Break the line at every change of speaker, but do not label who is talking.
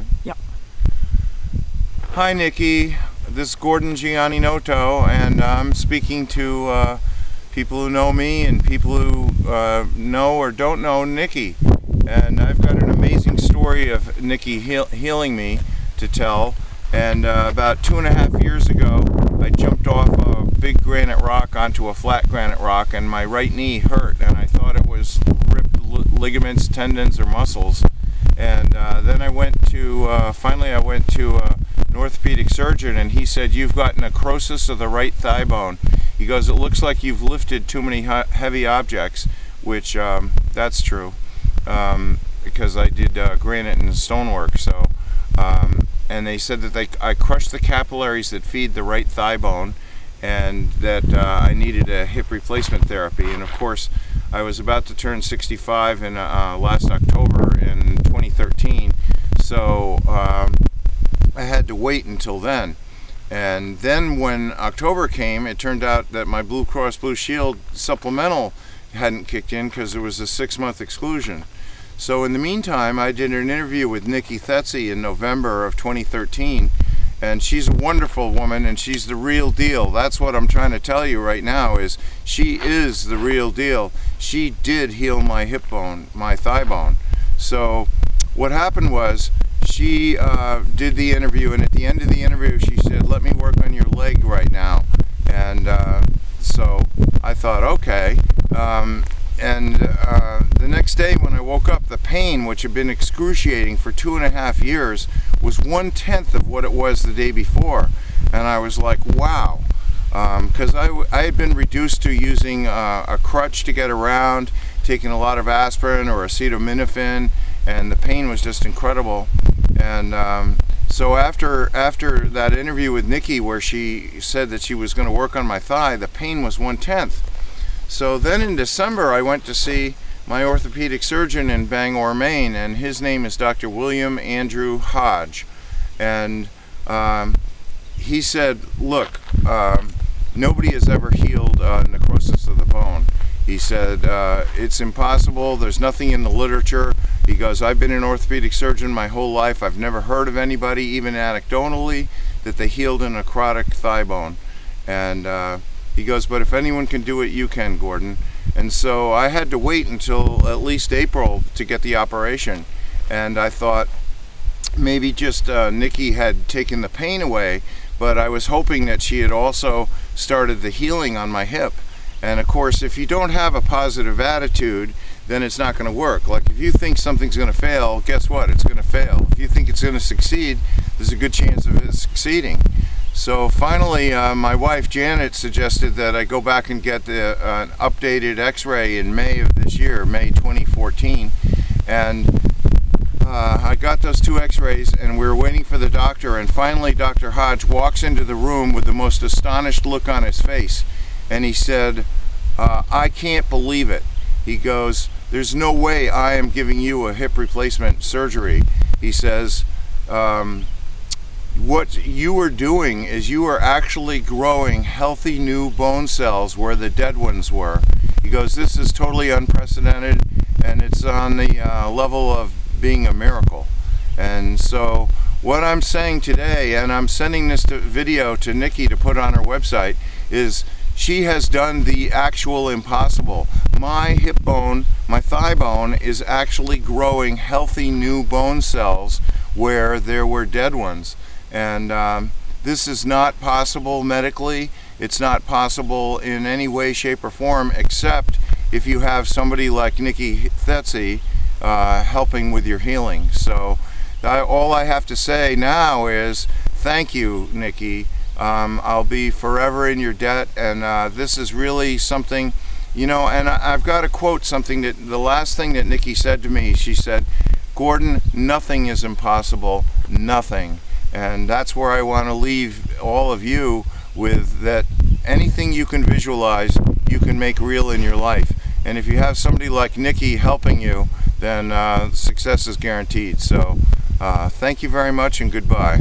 going?
Yep.
Hi Nickie, this is Gordon Gianninoto, and I'm speaking to people who know me and people who know or don't know Nickie. And I've got an amazing story of Nickie healing me to tell. And about 2.5 years ago, I jumped off a big granite rock onto a flat granite rock, and my right knee hurt, and I thought it was ripped ligaments, tendons, or muscles. And then I went to, finally I went to an orthopedic surgeon, and he said, "You've got necrosis of the right thigh bone." He goes, "It looks like you've lifted too many heavy objects," which that's true, because I did granite and stonework. So, and they said that I crushed the capillaries that feed the right thigh bone, and that I needed a hip replacement therapy. And of course, I was about to turn 65 in last October in 2013, so I had to wait until then. And then when October came, it turned out that my Blue Cross Blue Shield supplemental hadn't kicked in because there was a 6-month exclusion. So in the meantime, I did an interview with Nickie in November of 2013, and she's a wonderful woman, and she's the real deal. That's what I'm trying to tell you right now, is she is the real deal. She did heal my hip bone, my thigh bone. So what happened was, she did the interview, and at the end of the interview she said, "Let me work on your leg right now." And so I thought, okay. The next day when I woke up, the pain, which had been excruciating for 2.5 years, was 1/10 of what it was the day before. And I was like, wow. Because I had been reduced to using a crutch to get around, taking a lot of aspirin or acetaminophen, and the pain was just incredible. And so after that interview with Nickie, where she said that she was going to work on my thigh, the pain was 1/10. So then in December, I went to see my orthopedic surgeon in Bangor, Maine, and his name is Dr. William Andrew Hodge. And he said, "Look, nobody has ever healed necrosis of the bone." He said, "It's impossible. There's nothing in the literature." He goes, "I've been an orthopedic surgeon my whole life. I've never heard of anybody, even anecdotally, that they healed a necrotic thigh bone." And he goes, "But if anyone can do it, you can, Gordon." And so I had to wait until at least April to get the operation. And I thought maybe just Nickie had taken the pain away, but I was hoping that she had also started the healing on my hip. And of course, if you don't have a positive attitude, then it's not going to work. Like, if you think something's going to fail, guess what? It's going to fail. If you think it's going to succeed, there's a good chance of it succeeding. So finally, my wife Janet suggested that I go back and get an updated x-ray in May of this year, May 2014. And I got those 2 x-rays, and we were waiting for the doctor, and finally Dr. Hodge walks into the room with the most astonished look on his face. And he said, "I can't believe it." He goes, "There's no way I am giving you a hip replacement surgery." He says, "What you are doing is you are actually growing healthy new bone cells where the dead ones were." He goes, "This is totally unprecedented, and it's on the level of being a miracle." And so what I'm saying today, and I'm sending this video to Nickie to put on her website, is she has done the actual impossible. My hip bone, my thigh bone, is actually growing healthy new bone cells where there were dead ones. And this is not possible medically. It's not possible in any way, shape, or form, except if you have somebody like Nickie helping with your healing. So all I have to say now is thank you, Nickie. I'll be forever in your debt, and this is really something, you know. And I've got to quote something that the last thing that Nickie said to me. She said, "Gordon, nothing is impossible, nothing." And that's where I want to leave all of you with, that anything you can visualize, you can make real in your life. And if you have somebody like Nickie helping you, then success is guaranteed. So thank you very much, and goodbye.